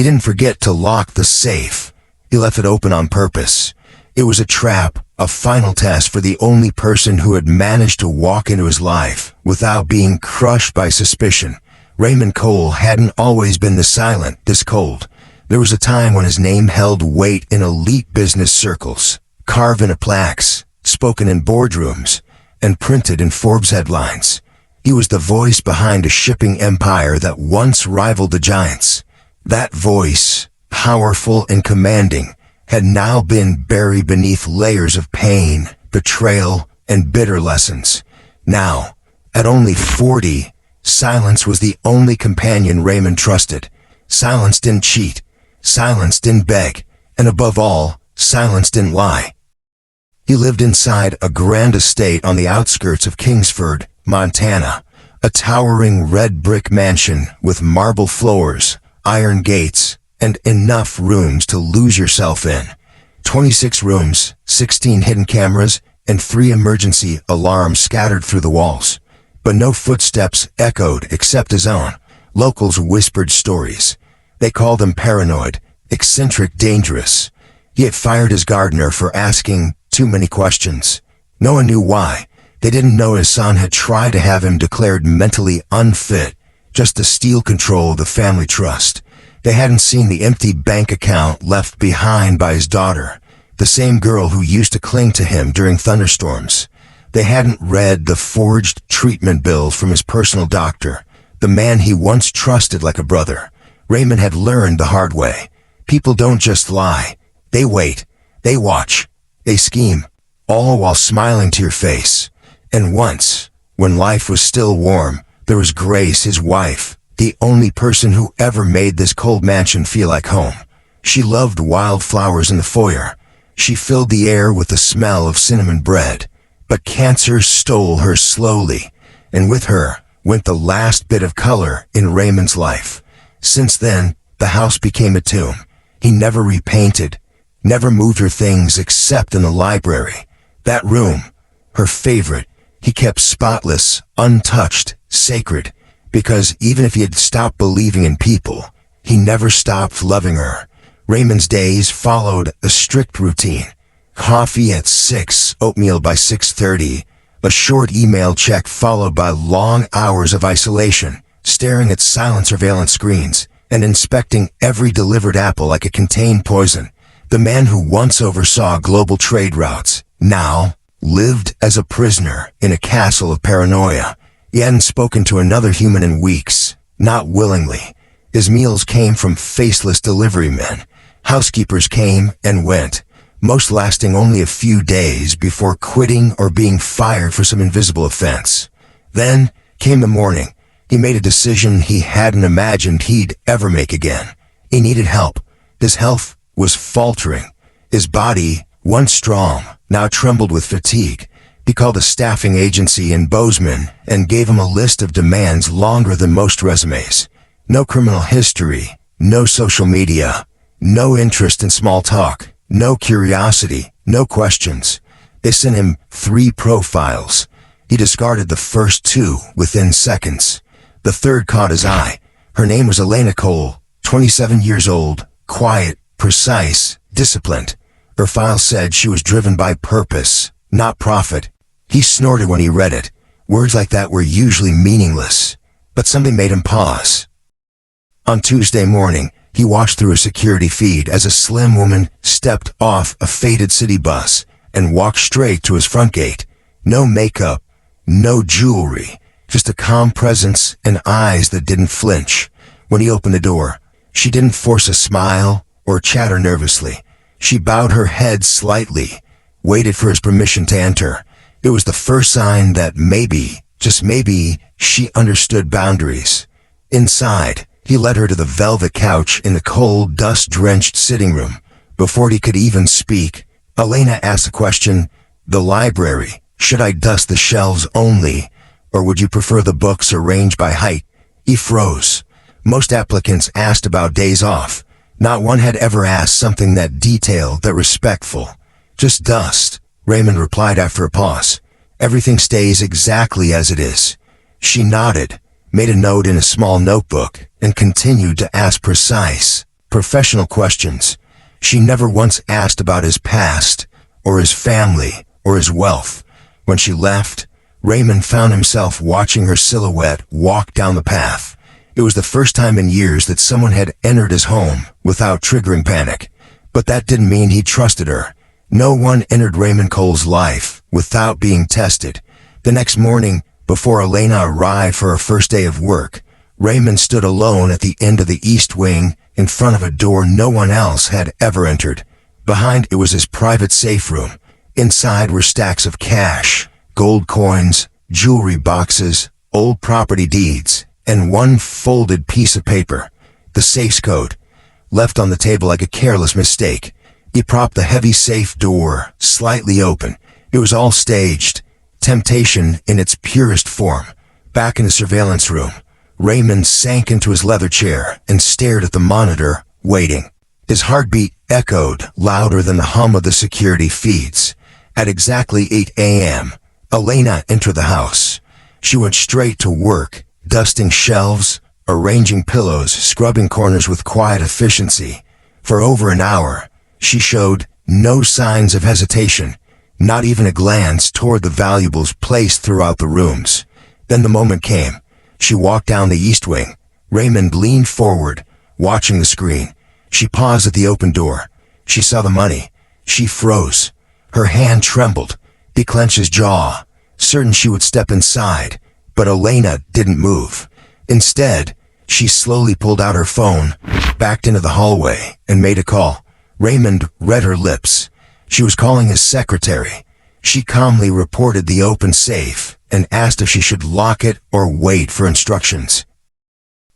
He didn't forget to lock the safe. He left it open on purpose. It was a trap, a final test for the only person who had managed to walk into his life without being crushed by suspicion. Raymond Cole hadn't always been this silent, this cold. There was a time when his name held weight in elite business circles, carved into plaques, spoken in boardrooms, and printed in Forbes headlines. He was the voice behind a shipping empire that once rivaled the giants. That voice, powerful and commanding, had now been buried beneath layers of pain, betrayal, and bitter lessons. Now, at only 40, silence was the only companion Raymond trusted. Silence didn't cheat. Silence didn't beg. And above all, silence didn't lie. He lived inside a grand estate on the outskirts of Kingsford, Montana, a towering red brick mansion with marble floors, iron gates, and enough rooms to lose yourself in. 26 rooms, 16 hidden cameras, and 3 emergency alarms scattered through the walls. But no footsteps echoed except his own. Locals whispered stories. They called him paranoid, eccentric, dangerous. He had fired his gardener for asking too many questions. No one knew why. They didn't know his son had tried to have him declared mentally unfit, just to steal control of the family trust. They hadn't seen the empty bank account left behind by his daughter, the same girl who used to cling to him during thunderstorms. They hadn't read the forged treatment bills from his personal doctor, the man he once trusted like a brother. Raymond had learned the hard way. People don't just lie. They wait. They watch. They scheme, all while smiling to your face. And once, when life was still warm, there was Grace, his wife, the only person who ever made this cold mansion feel like home. She loved wildflowers in the foyer. She filled the air with the smell of cinnamon bread. But cancer stole her slowly, and with her went the last bit of color in Raymond's life. Since then, the house became a tomb. He never repainted, never moved her things except in the library. That room, her favorite, he kept spotless, untouched, sacred, because even if he had stopped believing in people, he never stopped loving her. Raymond's days followed a strict routine. Coffee at 6, oatmeal by 6:30, a short email check followed by long hours of isolation, staring at silent surveillance screens, and inspecting every delivered apple like it contained poison. The man who once oversaw global trade routes, now lived as a prisoner in a castle of paranoia. He hadn't spoken to another human in weeks, not willingly. His meals came from faceless delivery men. Housekeepers came and went, most lasting only a few days before quitting or being fired for some invisible offense. Then came the morning. He made a decision he hadn't imagined he'd ever make again. He needed help. His health was faltering. His body, once strong, now trembled with fatigue. He called a staffing agency in Bozeman and gave him a list of demands longer than most resumes. No criminal history, no social media, no interest in small talk, no curiosity, no questions. They sent him 3 profiles. He discarded the first 2 within seconds. The third caught his eye. Her name was Elena Cole, 27 years old, quiet, precise, disciplined. Her file said she was driven by purpose, not profit. He snorted when he read it. Words like that were usually meaningless, but something made him pause. On Tuesday morning, he watched through a security feed as a slim woman stepped off a faded city bus and walked straight to his front gate. No makeup, no jewelry, just a calm presence and eyes that didn't flinch. When he opened the door, she didn't force a smile or chatter nervously. She bowed her head slightly, waited for his permission to enter. It was the first sign that maybe, just maybe, she understood boundaries. Inside, he led her to the velvet couch in the cold, dust-drenched sitting room. Before he could even speak, Elena asked the question, "The library, should I dust the shelves only, or would you prefer the books arranged by height?" He froze. Most applicants asked about days off. Not one had ever asked something that detailed, that respectful. "Just dust," Raymond replied after a pause. "Everything stays exactly as it is." She nodded, made a note in a small notebook, and continued to ask precise, professional questions. She never once asked about his past, or his family, or his wealth. When she left, Raymond found himself watching her silhouette walk down the path. It was the first time in years that someone had entered his home without triggering panic. But that didn't mean he trusted her. No one entered Raymond Cole's life without being tested. The next morning, before Elena arrived for her first day of work, Raymond stood alone at the end of the east wing in front of a door no one else had ever entered. Behind it was his private safe room. Inside were stacks of cash, gold coins, jewelry boxes, old property deeds, and one folded piece of paper. The safe's code, left on the table like a careless mistake. He propped the heavy safe door slightly open. It was all staged. Temptation in its purest form. Back in the surveillance room, Raymond sank into his leather chair and stared at the monitor, waiting. His heartbeat echoed louder than the hum of the security feeds. At exactly 8 a.m., Elena entered the house. She went straight to work, dusting shelves, arranging pillows, scrubbing corners with quiet efficiency. For over an hour, she showed no signs of hesitation, not even a glance toward the valuables placed throughout the rooms. Then the moment came. She walked down the east wing. Raymond leaned forward, watching the screen. She paused at the open door. She saw the money. She froze. Her hand trembled. He clenched his jaw, certain she would step inside, but Elena didn't move. Instead, she slowly pulled out her phone, backed into the hallway, and made a call. Raymond read her lips. She was calling his secretary. She calmly reported the open safe and asked if she should lock it or wait for instructions.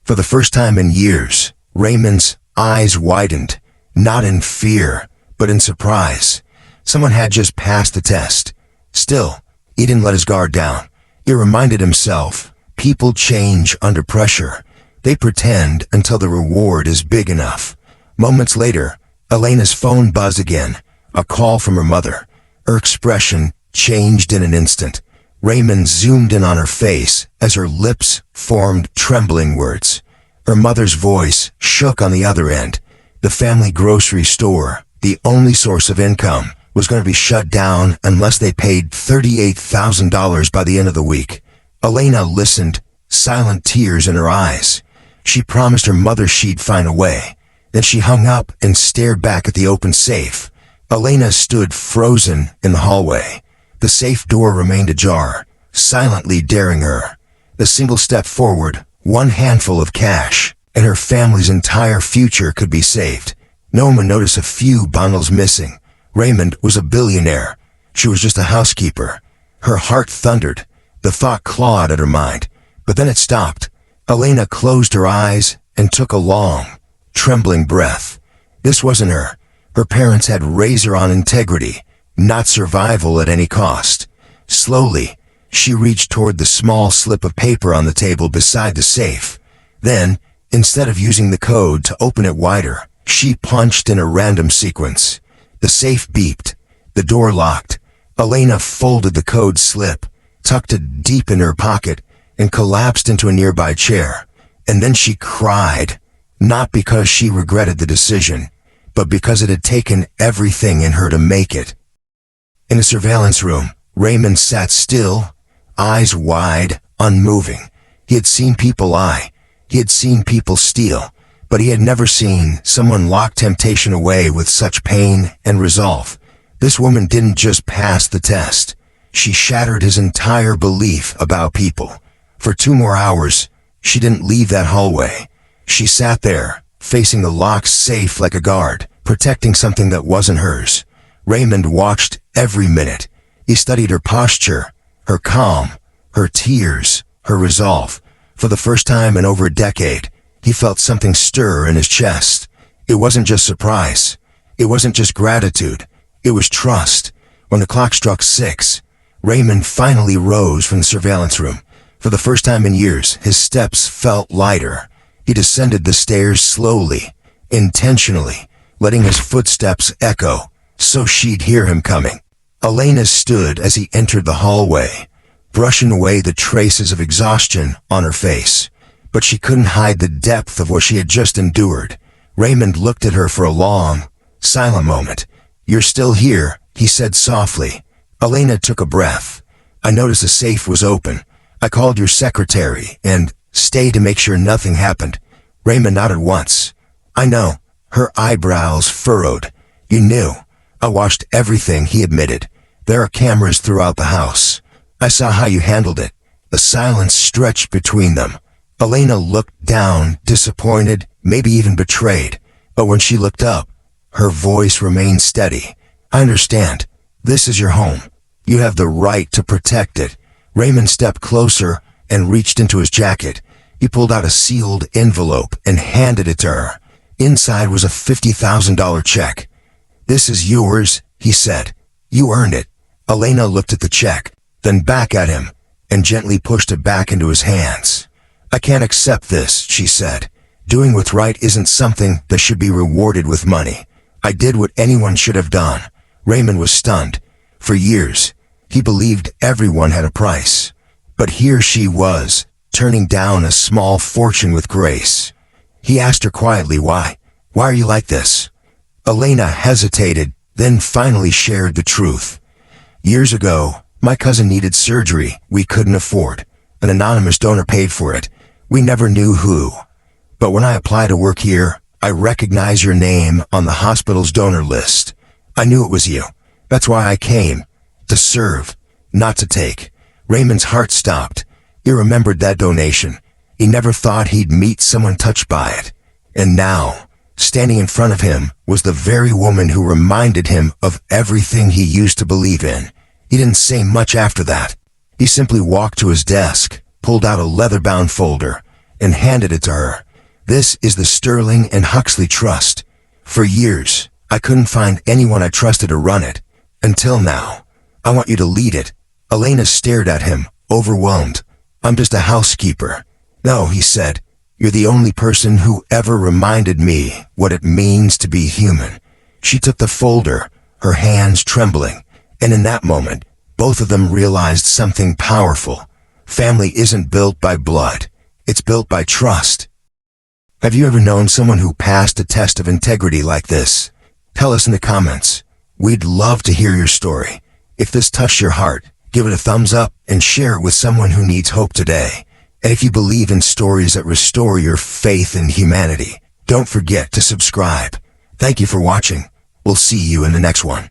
For the first time in years, Raymond's eyes widened, not in fear, but in surprise. Someone had just passed the test. Still, he didn't let his guard down. He reminded himself, people change under pressure. They pretend until the reward is big enough. Moments later, Elena's phone buzzed again, a call from her mother. Her expression changed in an instant. Raymond zoomed in on her face as her lips formed trembling words. Her mother's voice shook on the other end. The family grocery store, the only source of income, was going to be shut down unless they paid $38,000 by the end of the week. Elena listened, silent tears in her eyes. She promised her mother she'd find a way. Then she hung up and stared back at the open safe. Elena stood frozen in the hallway. The safe door remained ajar, silently daring her. The single step forward, one handful of cash, and her family's entire future could be saved. No one would notice a few bundles missing. Raymond was a billionaire. She was just a housekeeper. Her heart thundered. The thought clawed at her mind. But then it stopped. Elena closed her eyes and took a long, trembling breath. This wasn't her. Her parents had raised her on integrity, not survival at any cost. Slowly, she reached toward the small slip of paper on the table beside the safe. Then, instead of using the code to open it wider, she punched in a random sequence. The safe beeped. The door locked. Elena folded the code slip, tucked it deep in her pocket, and collapsed into a nearby chair. And then she cried, not because she regretted the decision, but because it had taken everything in her to make it. In the surveillance room, Raymond sat still, eyes wide, unmoving. He had seen people lie. He had seen people steal. But he had never seen someone lock temptation away with such pain and resolve. This woman didn't just pass the test. She shattered his entire belief about people. For 2 more hours, she didn't leave that hallway. She sat there, facing the locked safe like a guard, protecting something that wasn't hers. Raymond watched every minute. He studied her posture, her calm, her tears, her resolve. For the first time in over a decade, he felt something stir in his chest. It wasn't just surprise. It wasn't just gratitude. It was trust. When the clock struck 6, Raymond finally rose from the surveillance room. For the first time in years, his steps felt lighter. He descended the stairs slowly, intentionally, letting his footsteps echo, so she'd hear him coming. Elena stood as he entered the hallway, brushing away the traces of exhaustion on her face. But she couldn't hide the depth of what she had just endured. Raymond looked at her for a long, silent moment. "You're still here," he said softly. Elena took a breath. "I noticed the safe was open. I called your secretary and stayed to make sure nothing happened." Raymond nodded once. "I know." Her eyebrows furrowed. "You knew." "I watched everything," he admitted. "There are cameras throughout the house. I saw how you handled it." The silence stretched between them. Elena looked down, disappointed, maybe even betrayed. But when she looked up, her voice remained steady. "I understand. This is your home. You have the right to protect it." Raymond stepped closer and reached into his jacket. He pulled out a sealed envelope and handed it to her. Inside was a $50,000 check. "This is yours," he said. "You earned it." Elena looked at the check, then back at him, and gently pushed it back into his hands. "I can't accept this," she said. "Doing what's right isn't something that should be rewarded with money. I did what anyone should have done." Raymond was stunned. For years, he believed everyone had a price. But here she was, turning down a small fortune with grace. He asked her quietly, "Why? Why are you like this?" Elena hesitated, then finally shared the truth. "Years ago, my cousin needed surgery we couldn't afford. An anonymous donor paid for it. We never knew who. But when I applied to work here, I recognized your name on the hospital's donor list. I knew it was you. That's why I came. To serve, not to take." Raymond's heart stopped. He remembered that donation. He never thought he'd meet someone touched by it. And now, standing in front of him, was the very woman who reminded him of everything he used to believe in. He didn't say much after that. He simply walked to his desk, pulled out a leather-bound folder, and handed it to her. "This is the Sterling and Huxley Trust. For years, I couldn't find anyone I trusted to run it. Until now. I want you to lead it." Elena stared at him, overwhelmed. "I'm just a housekeeper." "No," he said. "You're the only person who ever reminded me what it means to be human." She took the folder, her hands trembling, and in that moment, both of them realized something powerful. Family isn't built by blood. It's built by trust. Have you ever known someone who passed a test of integrity like this? Tell us in the comments. We'd love to hear your story. If this touched your heart, give it a thumbs up and share it with someone who needs hope today. And if you believe in stories that restore your faith in humanity, don't forget to subscribe. Thank you for watching. We'll see you in the next one.